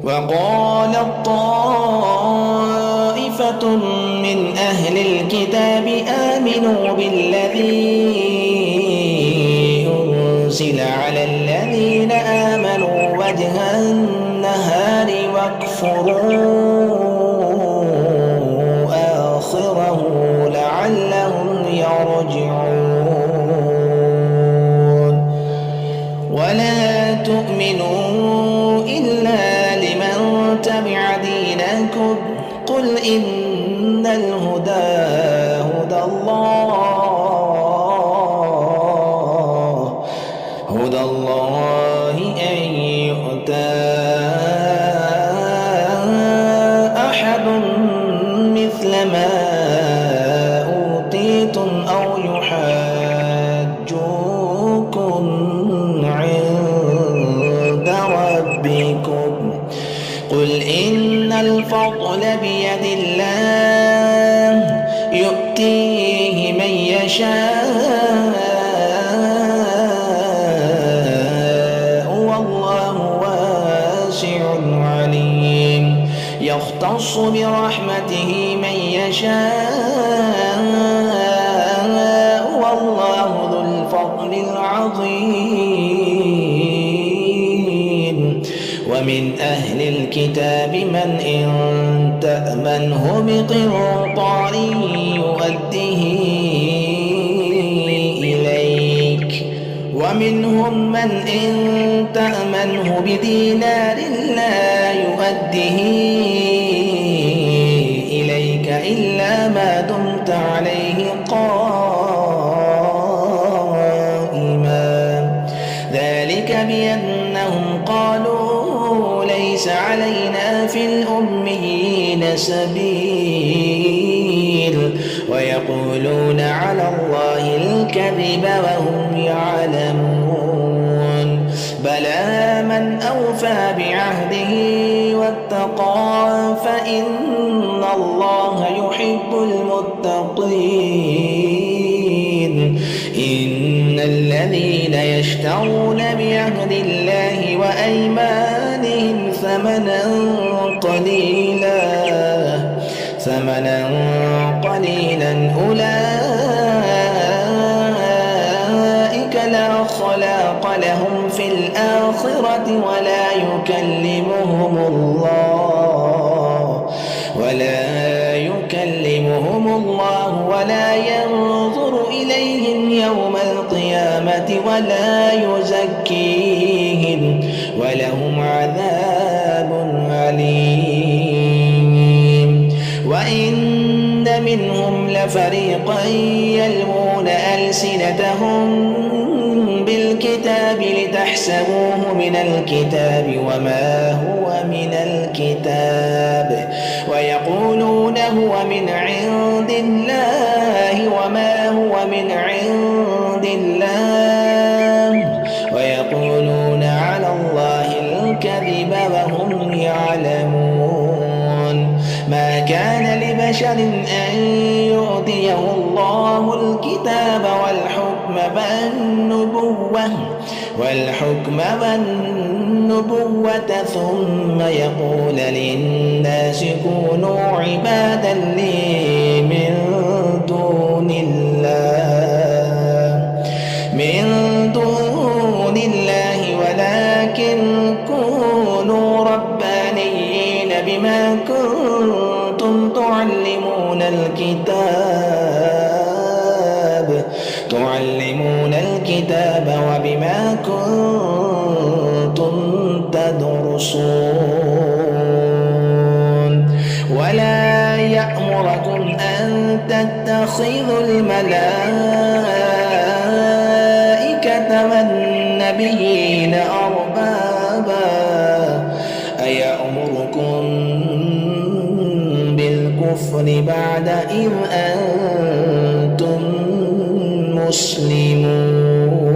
وقالت طائفة من أهل الكتاب آمنوا بالذي أنزل على الذين آمنوا وجه النهار واكفروا آخره لعلهم يرجعون. ولا تؤمنوا إلا لمن تبع دينكم قل إن الهدى هدى الله أن يؤتى أحد مثل ما أوتيتم أو يحاجوكم عند ربكم قل إن الفضل بيد الله يؤتيه من يشاء والله واسع عليم يختص برحمته من يشاء والله ذو الفضل العظيم. ومن أهل الكتاب من إن تأمنه بقنطار يؤديه إليك ومنهم من إن تأمنه بدينار لا يؤديه إليك إلا ما دمت عليه قائما ذلك بأنهم قالوا ليس علينا في الأميين سبيل ويقولون على الله الكذب وهم يعلمون. بلى من أوفى بعهده واتقى فإن الله يحب المتقين. إن الذين يشترون بعهد الله وأيمانهم ثمنا قليلا أولئك لا خلاق لهم في الآخرة ولا يكلمهم الله ولا ينظر إليهم يوم القيامة ولا يزكيهم ولهم عذاب أليم. وإن منهم لفريقا يلوون ألسنتهم بالكتاب لتحسبوه من الكتاب وما هو من الكتاب ويقولون هو من عند الله وما هو من عند الله ويقولون على الله الكذب وهم يعلمون. ما كان لبشر أن يؤتيه الله الكتاب والحكم والنبوة ثم يقول للناس كونوا عبادا لي من دون الله ولكن كونوا ربانيين بما كنتم تعلمون الكتاب وبما كنتم تدرسون. ولا يأمركم أن تتخذوا الملائكة والنبيين أربابا أيأمركم بالكفر بعد إذ أنتم مسلمون.